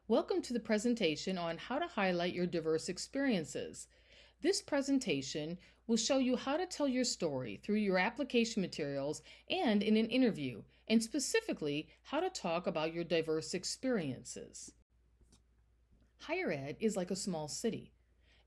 Welcome to the presentation on how to highlight your diverse experiences. This presentation will show you how to tell your story through your application materials and in an interview, and specifically how to talk about your diverse experiences. Higher ed is like a small city.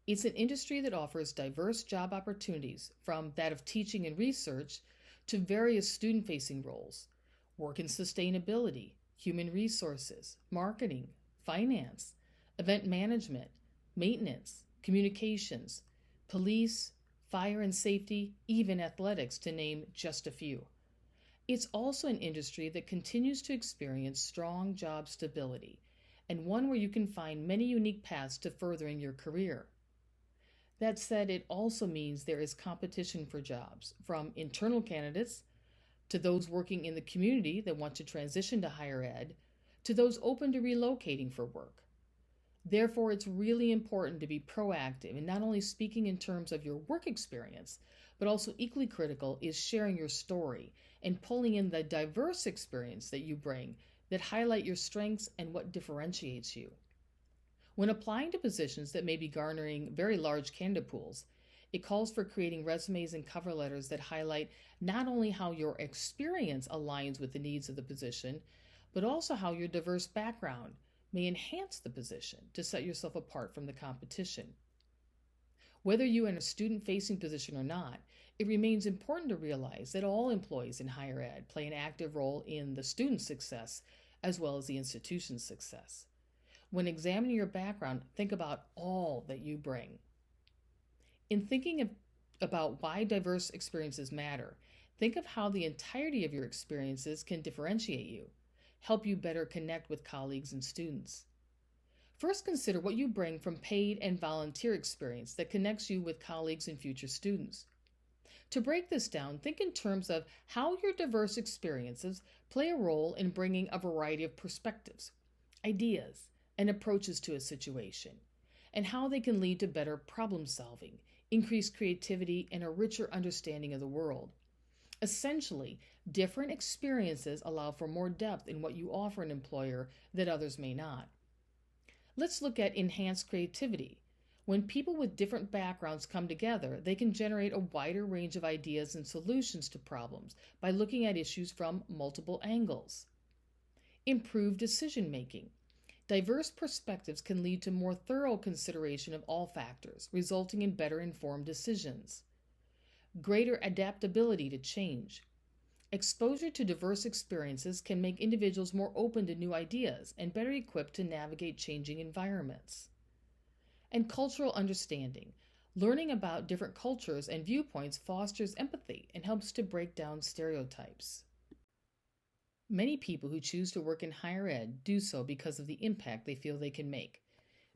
It's an industry that offers diverse job opportunities, from that of teaching and research to various student-facing roles, work in sustainability, human resources, marketing, finance, event management, maintenance, communications, police, fire and safety, even athletics, to name just a few. It's also an industry that continues to experience strong job stability, and one where you can find many unique paths to furthering your career. That said, it also means there is competition for jobs, from internal candidates to those working in the community that want to transition to higher ed, to those open to relocating for work. Therefore, it's really important to be proactive in not only speaking in terms of your work experience, but also equally critical is sharing your story and pulling in the diverse experience that you bring that highlight your strengths and what differentiates you. When applying to positions that may be garnering very large candidate pools, it calls for creating resumes and cover letters that highlight not only how your experience aligns with the needs of the position, but also how your diverse background may enhance the position to set yourself apart from the competition. Whether you are in a student-facing position or not, it remains important to realize that all employees in higher ed play an active role in the student's success as well as the institution's success. When examining your background, think about all that you bring. In thinking about why diverse experiences matter, think of how the entirety of your experiences can differentiate you, help you better connect with colleagues and students. First, consider what you bring from paid and volunteer experience that connects you with colleagues and future students. To break this down, think in terms of how your diverse experiences play a role in bringing a variety of perspectives, ideas, and approaches to a situation, and how they can lead to better problem solving, increased creativity, and a richer understanding of the world. Essentially, different experiences allow for more depth in what you offer an employer that others may not. Let's look at enhanced creativity. When people with different backgrounds come together, they can generate a wider range of ideas and solutions to problems by looking at issues from multiple angles. Improved decision making. Diverse perspectives can lead to more thorough consideration of all factors, resulting in better informed decisions. Greater adaptability to change. Exposure to diverse experiences can make individuals more open to new ideas and better equipped to navigate changing environments. And cultural understanding. Learning about different cultures and viewpoints fosters empathy and helps to break down stereotypes. Many people who choose to work in higher ed do so because of the impact they feel they can make,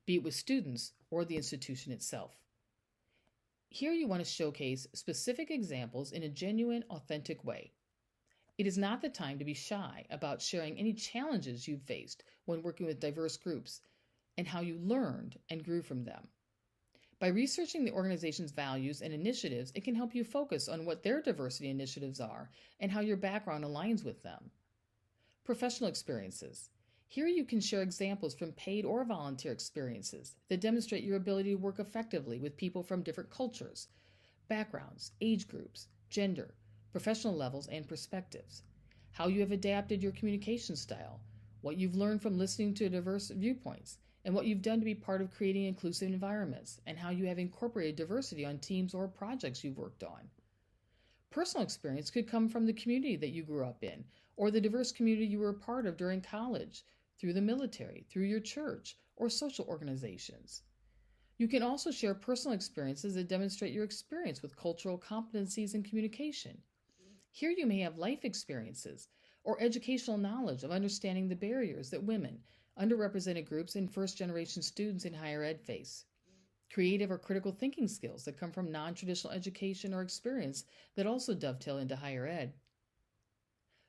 be it with students or the institution itself. Here you want to showcase specific examples in a genuine, authentic way. It is not the time to be shy about sharing any challenges you've faced when working with diverse groups and how you learned and grew from them. By researching the organization's values and initiatives, it can help you focus on what their diversity initiatives are and how your background aligns with them. Professional experiences. Here you can share examples from paid or volunteer experiences that demonstrate your ability to work effectively with people from different cultures, backgrounds, age groups, gender, professional levels, and perspectives. How you have adapted your communication style, what you've learned from listening to diverse viewpoints, and what you've done to be part of creating inclusive environments, and how you have incorporated diversity on teams or projects you've worked on. Personal experience could come from the community that you grew up in, or the diverse community you were a part of during college, through the military, through your church, or social organizations. You can also share personal experiences that demonstrate your experience with cultural competencies and communication. Here you may have life experiences or educational knowledge of understanding the barriers that women, underrepresented groups, and first-generation students in higher ed face. Creative or critical thinking skills that come from non-traditional education or experience that also dovetail into higher ed.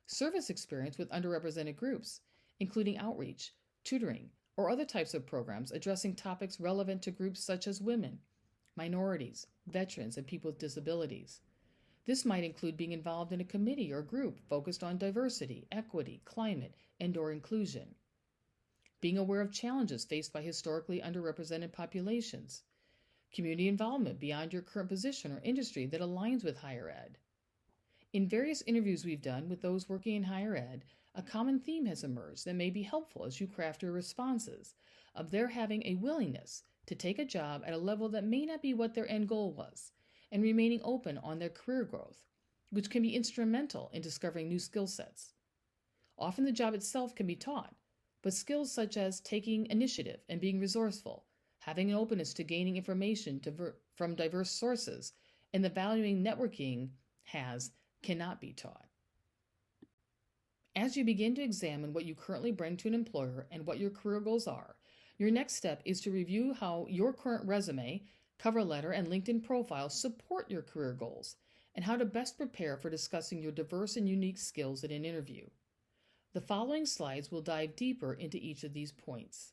Service experience with underrepresented groups, including outreach, tutoring, or other types of programs addressing topics relevant to groups such as women, minorities, veterans, and people with disabilities. This might include being involved in a committee or group focused on diversity, equity, climate, and/or inclusion. being aware of challenges faced by historically underrepresented populations, community involvement beyond your current position or industry that aligns with higher ed. In various interviews we've done with those working in higher ed, a common theme has emerged that may be helpful as you craft your responses, of their having a willingness to take a job at a level that may not be what their end goal was, and remaining open on their career growth, which can be instrumental in discovering new skill sets. Often the job itself can be taught, but skills such as taking initiative and being resourceful, having an openness to gaining information from diverse sources, and the valuing networking cannot be taught. As you begin to examine what you currently bring to an employer and what your career goals are, your next step is to review how your current resume, cover letter, and LinkedIn profile support your career goals, and how to best prepare for discussing your diverse and unique skills in an interview. The following slides will dive deeper into each of these points.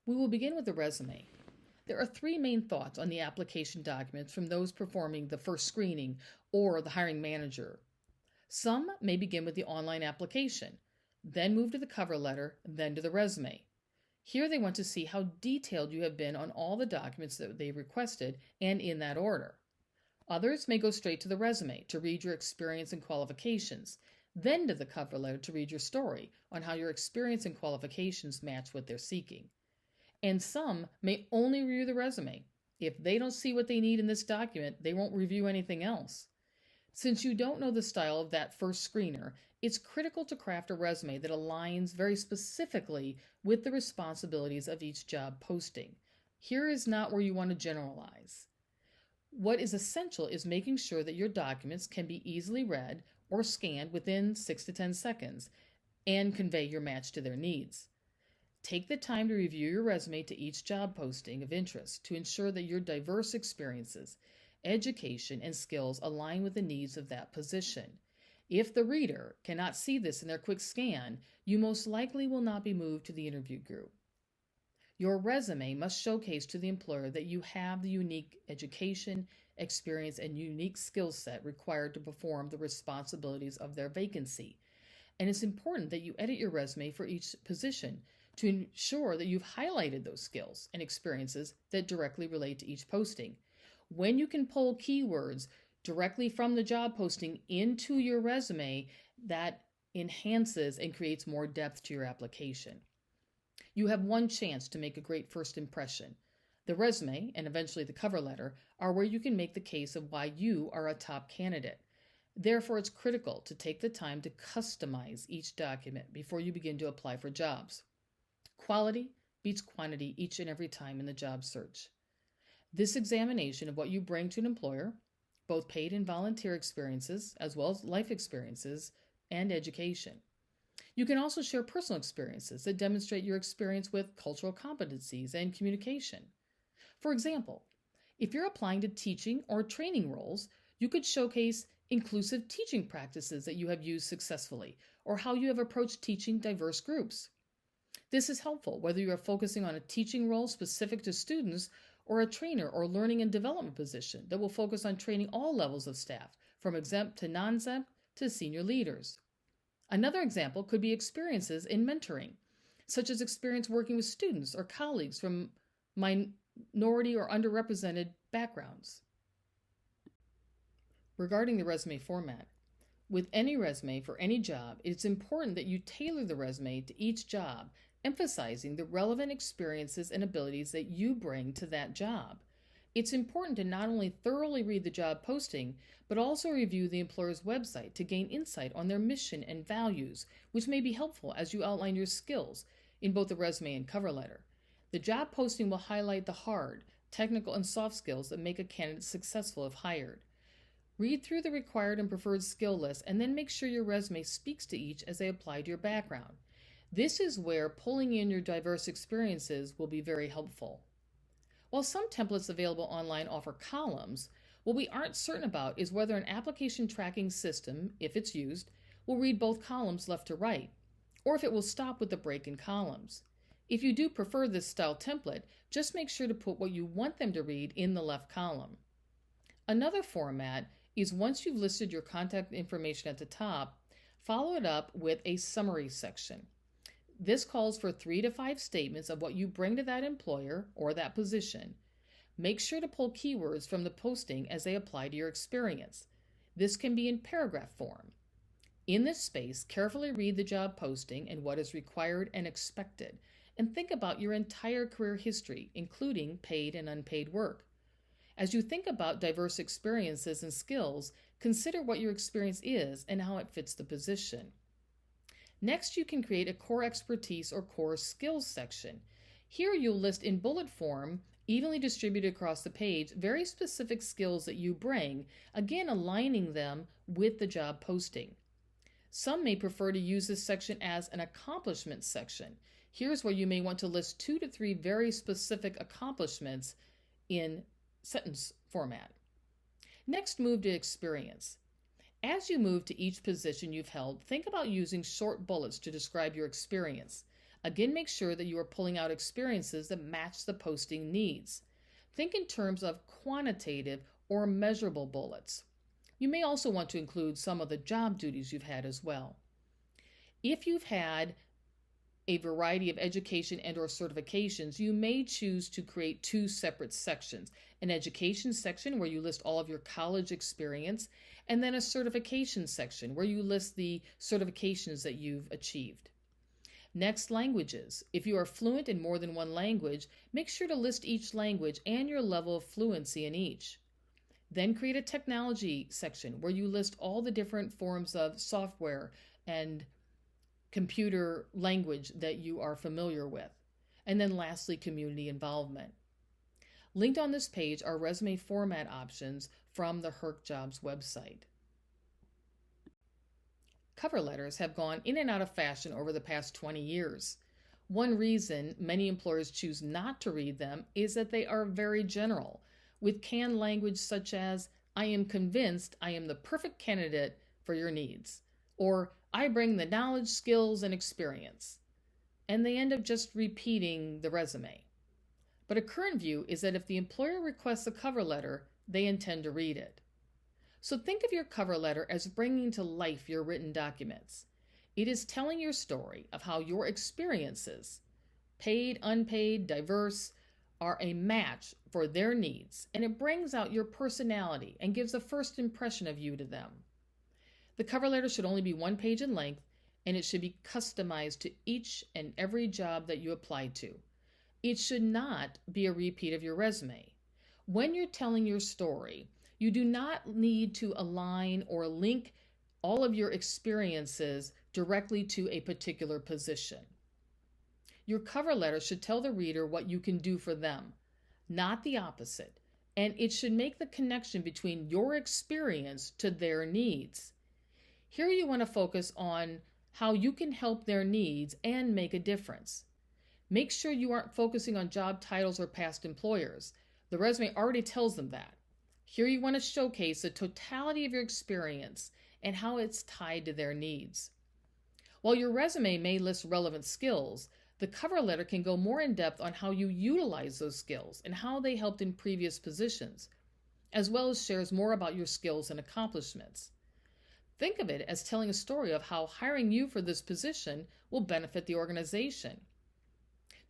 We will begin with the resume. There are three main thoughts on the application documents from those performing the first screening or the hiring manager. Some may begin with the online application, then move to the cover letter, then to the resume. Here they want to see how detailed you have been on all the documents that they requested and in that order. Others may go straight to the resume to read your experience and qualifications, then to the cover letter to read your story on how your experience and qualifications match what they're seeking. And some may only review the resume. If they don't see what they need in this document, they won't review anything else. Since you don't know the style of that first screener, it's critical to craft a resume that aligns very specifically with the responsibilities of each job posting. Here is not where you want to generalize. What is essential is making sure that your documents can be easily read or scanned within 6 to 10 seconds and convey your match to their needs. Take the time to review your resume to each job posting of interest to ensure that your diverse experiences, education, and skills align with the needs of that position. If the reader cannot see this in their quick scan, you most likely will not be moved to the interview group. Your resume must showcase to the employer that you have the unique education, experience, and unique skill set required to perform the responsibilities of their vacancy. And it's important that you edit your resume for each position to ensure that you've highlighted those skills and experiences that directly relate to each posting. When you can pull keywords directly from the job posting into your resume, that enhances and creates more depth to your application. You have one chance to make a great first impression. The resume, and eventually the cover letter, are where you can make the case of why you are a top candidate. Therefore, it's critical to take the time to customize each document before you begin to apply for jobs. Quality beats quantity each and every time in the job search. This examination of what you bring to an employer, both paid and volunteer experiences, as well as life experiences and education. You can also share personal experiences that demonstrate your experience with cultural competencies and communication. For example, if you're applying to teaching or training roles, you could showcase inclusive teaching practices that you have used successfully, or how you have approached teaching diverse groups. This is helpful whether you are focusing on a teaching role specific to students or a trainer or learning and development position that will focus on training all levels of staff, from exempt to non-exempt to senior leaders. Another example could be experiences in mentoring, such as experience working with students or colleagues from minority or underrepresented backgrounds. Regarding the resume format, with any resume for any job, it's important that you tailor the resume to each job, emphasizing the relevant experiences and abilities that you bring to that job. It's important to not only thoroughly read the job posting, but also review the employer's website to gain insight on their mission and values, which may be helpful as you outline your skills in both the resume and cover letter. The job posting will highlight the hard, technical, and soft skills that make a candidate successful if hired. Read through the required and preferred skill list and then make sure your resume speaks to each as they apply to your background. This is where pulling in your diverse experiences will be very helpful. While some templates available online offer columns, what we aren't certain about is whether an application tracking system, if it's used, will read both columns left to right, or if it will stop with the break in columns. If you do prefer this style template, just make sure to put what you want them to read in the left column. Another format is once you've listed your contact information at the top, follow it up with a summary section. This calls for 3 to 5 statements of what you bring to that employer or that position. Make sure to pull keywords from the posting as they apply to your experience. This can be in paragraph form. In this space, carefully read the job posting and what is required and expected, and think about your entire career history, including paid and unpaid work. As you think about diverse experiences and skills, consider what your experience is and how it fits the position. Next, you can create a core expertise or core skills section. Here you'll list in bullet form, evenly distributed across the page, very specific skills that you bring, again aligning them with the job posting. Some may prefer to use this section as an accomplishments section. Here's where you may want to list 2 to 3 very specific accomplishments in sentence format. Next, move to experience. As you move to each position you've held, think about using short bullets to describe your experience. Again, make sure that you are pulling out experiences that match the posting needs. Think in terms of quantitative or measurable bullets. You may also want to include some of the job duties you've had as well. If you've had a variety of education and or certifications, you may choose to create 2 separate sections. An education section where you list all of your college experience, and then a certification section where you list the certifications that you've achieved. Next, languages. If you are fluent in more than one language, make sure to list each language and your level of fluency in each. Then create a technology section where you list all the different forms of software and computer language that you are familiar with. And then lastly, community involvement. Linked on this page are resume format options from the HERC Jobs website. Cover letters have gone in and out of fashion over the past 20 years. One reason many employers choose not to read them is that they are very general, with canned language such as, "I am convinced I am the perfect candidate for your needs," or "I bring the knowledge, skills, and experience." And they end up just repeating the resume. But a current view is that if the employer requests a cover letter, they intend to read it. So think of your cover letter as bringing to life your written documents. It is telling your story of how your experiences, paid, unpaid, diverse, are a match for their needs, and it brings out your personality and gives a first impression of you to them. The cover letter should only be 1 page in length, and it should be customized to each and every job that you apply to. It should not be a repeat of your resume. When you're telling your story, you do not need to align or link all of your experiences directly to a particular position. Your cover letter should tell the reader what you can do for them, not the opposite, and it should make the connection between your experience to their needs. Here you want to focus on how you can help their needs and make a difference. Make sure you aren't focusing on job titles or past employers. The resume already tells them that. Here you want to showcase the totality of your experience and how it's tied to their needs. While your resume may list relevant skills, the cover letter can go more in depth on how you utilize those skills and how they helped in previous positions, as well as shares more about your skills and accomplishments. Think of it as telling a story of how hiring you for this position will benefit the organization.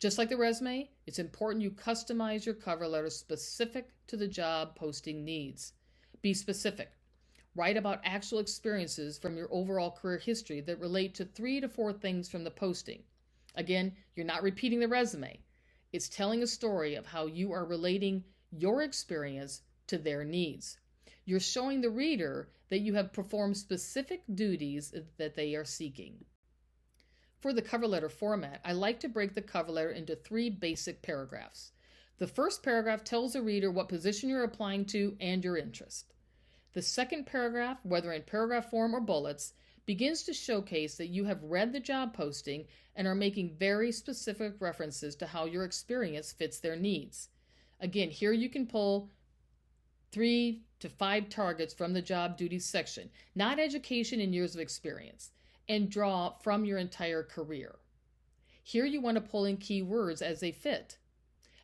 Just like the resume, it's important you customize your cover letter specific to the job posting needs. Be specific. Write about actual experiences from your overall career history that relate to 3 to 4 things from the posting. Again, you're not repeating the resume. It's telling a story of how you are relating your experience to their needs. You're showing the reader that you have performed specific duties that they are seeking. For the cover letter format, I like to break the cover letter into 3 basic paragraphs. The first paragraph tells the reader what position you're applying to and your interest. The second paragraph, whether in paragraph form or bullets, begins to showcase that you have read the job posting and are making very specific references to how your experience fits their needs. Again, here you can pull 3 to 5 targets from the job duties section, not education and years of experience, and draw from your entire career. Here you want to pull in keywords as they fit.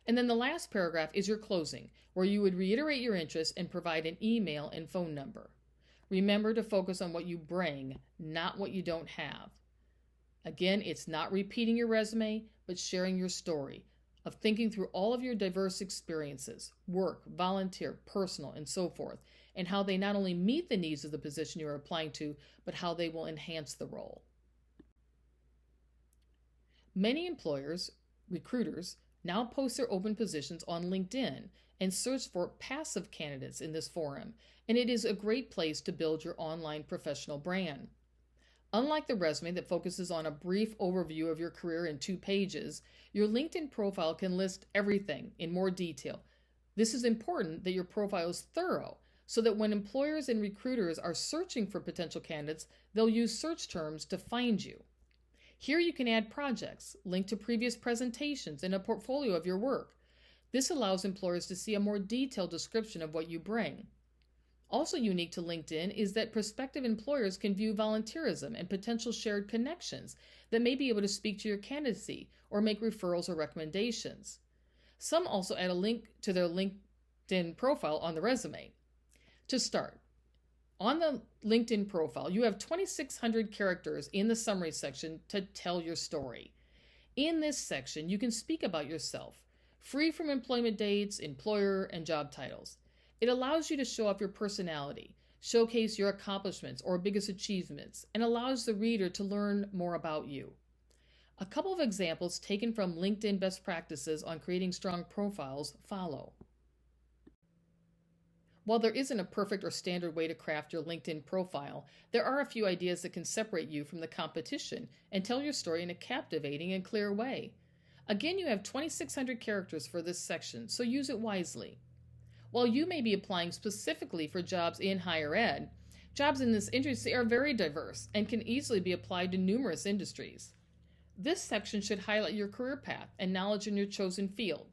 And then the last paragraph is your closing, where you would reiterate your interest and provide an email and phone number. Remember to focus on what you bring, not what you don't have. Again, it's not repeating your resume, but sharing your story of thinking through all of your diverse experiences, work, volunteer, personal, and so forth, and how they not only meet the needs of the position you are applying to, but how they will enhance the role. Many employers, recruiters, now post their open positions on LinkedIn and search for passive candidates in this forum, and it is a great place to build your online professional brand. Unlike the resume that focuses on a brief overview of your career in 2 pages, your LinkedIn profile can list everything in more detail. This is important that your profile is thorough so that when employers and recruiters are searching for potential candidates, they'll use search terms to find you. Here you can add projects, link to previous presentations, and a portfolio of your work. This allows employers to see a more detailed description of what you bring. Also unique to LinkedIn is that prospective employers can view volunteerism and potential shared connections that may be able to speak to your candidacy or make referrals or recommendations. Some also add a link to their LinkedIn profile on the resume. To start, on the LinkedIn profile, you have 2,600 characters in the summary section to tell your story. In this section, you can speak about yourself, free from employment dates, employer, and job titles. It allows you to show off your personality, showcase your accomplishments or biggest achievements, and allows the reader to learn more about you. A couple of examples taken from LinkedIn best practices on creating strong profiles follow. While there isn't a perfect or standard way to craft your LinkedIn profile, there are a few ideas that can separate you from the competition and tell your story in a captivating and clear way. Again, you have 2,600 characters for this section, so use it wisely. While you may be applying specifically for jobs in higher ed, jobs in this industry are very diverse and can easily be applied to numerous industries. This section should highlight your career path and knowledge in your chosen field.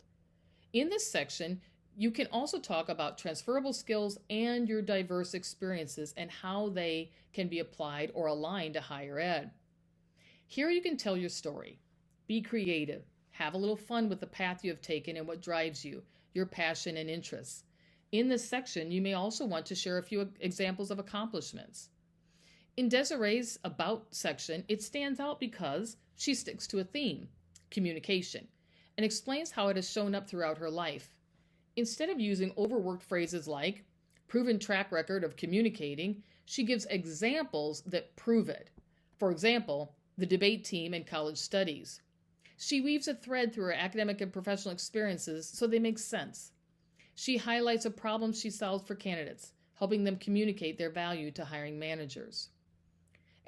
In this section, you can also talk about transferable skills and your diverse experiences and how they can be applied or aligned to higher ed. Here you can tell your story. Be creative. Have a little fun with the path you have taken and what drives you, your passion and interests. In this section, you may also want to share a few examples of accomplishments. In Desiree's About section, it stands out because she sticks to a theme, communication, and explains how it has shown up throughout her life. Instead of using overworked phrases like proven track record of communicating, she gives examples that prove it. For example, the debate team in college studies. She weaves a thread through her academic and professional experiences so they make sense. She highlights a problem she solves for candidates, helping them communicate their value to hiring managers.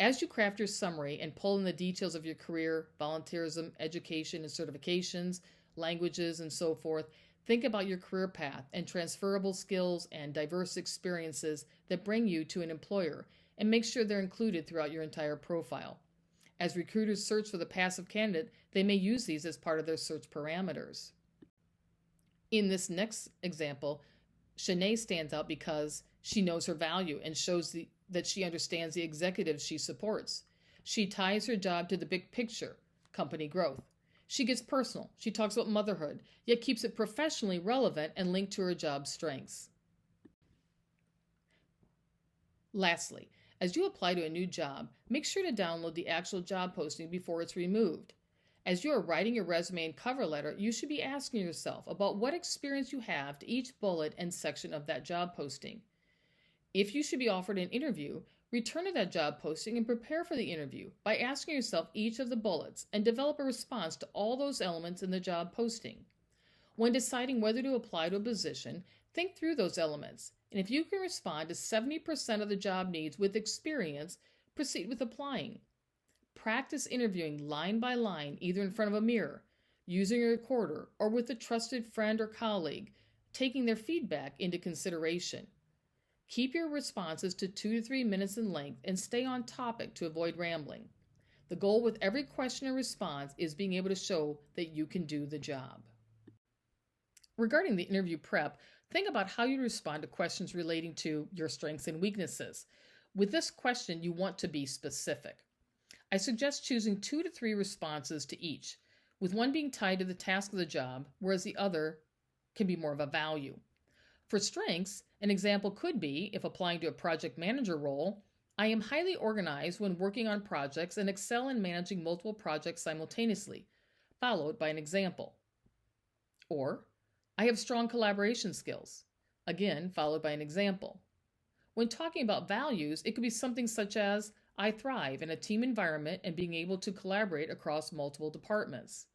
As you craft your summary and pull in the details of your career, volunteerism, education and certifications, languages, and so forth, think about your career path and transferable skills and diverse experiences that bring you to an employer, and make sure they're included throughout your entire profile. As recruiters search for the passive candidate, they may use these as part of their search parameters. In this next example, Shanae stands out because she knows her value and shows that she understands the executives she supports. She ties her job to the big picture, company growth. She gets personal. She talks about motherhood, yet keeps it professionally relevant and linked to her job's strengths. Lastly, as you apply to a new job, make sure to download the actual job posting before it's removed. As you are writing your resume and cover letter, you should be asking yourself about what experience you have to each bullet and section of that job posting. If you should be offered an interview, return to that job posting and prepare for the interview by asking yourself each of the bullets and develop a response to all those elements in the job posting. When deciding whether to apply to a position, think through those elements, and if you can respond to 70% of the job needs with experience, proceed with applying. Practice interviewing line by line, either in front of a mirror, using a recorder, or with a trusted friend or colleague, taking their feedback into consideration. Keep your responses to 2 to 3 minutes in length and stay on topic to avoid rambling. The goal with every question or response is being able to show that you can do the job. Regarding the interview prep, think about how you respond to questions relating to your strengths and weaknesses. With this question, you want to be specific. I suggest choosing 2 to 3 responses to each, with one being tied to the task of the job, whereas the other can be more of a value. For strengths, an example could be, if applying to a project manager role, I am highly organized when working on projects and excel in managing multiple projects simultaneously, followed by an example. Or, I have strong collaboration skills, again, followed by an example. When talking about values, it could be something such as, I thrive in a team environment and being able to collaborate across multiple departments.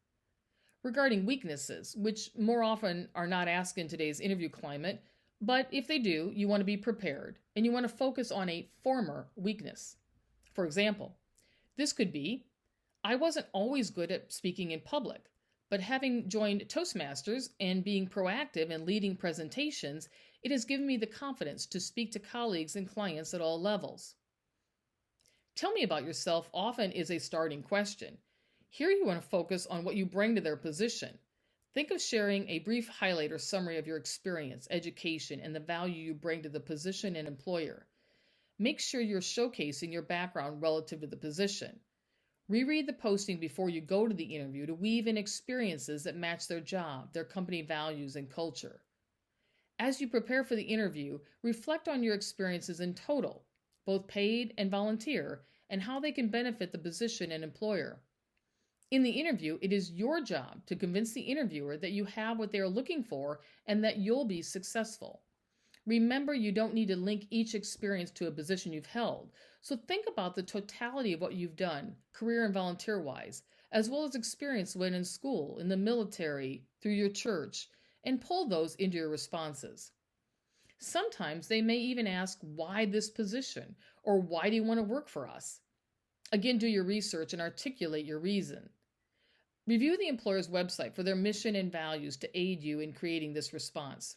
Regarding weaknesses, which more often are not asked in today's interview climate, but if they do, you want to be prepared and you want to focus on a former weakness. For example, this could be, I wasn't always good at speaking in public, but having joined Toastmasters and being proactive and leading presentations, it has given me the confidence to speak to colleagues and clients at all levels. Tell me about yourself often is a starting question. Here you want to focus on what you bring to their position. Think of sharing a brief highlight or summary of your experience, education, and the value you bring to the position and employer. Make sure you're showcasing your background relative to the position. Reread the posting before you go to the interview to weave in experiences that match their job, their company values, and culture. As you prepare for the interview, reflect on your experiences in total, both paid and volunteer, and how they can benefit the position and employer. In the interview, it is your job to convince the interviewer that you have what they are looking for and that you'll be successful. Remember, you don't need to link each experience to a position you've held, so think about the totality of what you've done, career and volunteer-wise, as well as experience when in school, in the military, through your church, and pull those into your responses. Sometimes they may even ask, why this position, or why do you want to work for us? Again, do your research and articulate your reason. Review the employer's website for their mission and values to aid you in creating this response.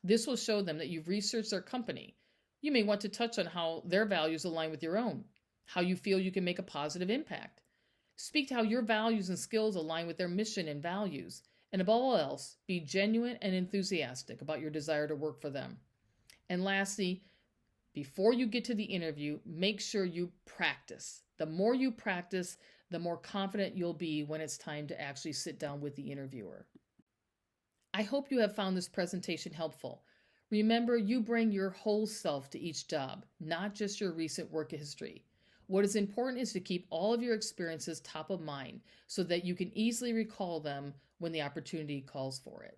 This will show them that you've researched their company. You may want to touch on how their values align with your own, how you feel you can make a positive impact. Speak to how your values and skills align with their mission and values, and above all else, be genuine and enthusiastic about your desire to work for them. And lastly, before you get to the interview, make sure you practice. The more you practice, the more confident you'll be when it's time to actually sit down with the interviewer. I hope you have found this presentation helpful. Remember, you bring your whole self to each job, not just your recent work history. What is important is to keep all of your experiences top of mind so that you can easily recall them when the opportunity calls for it.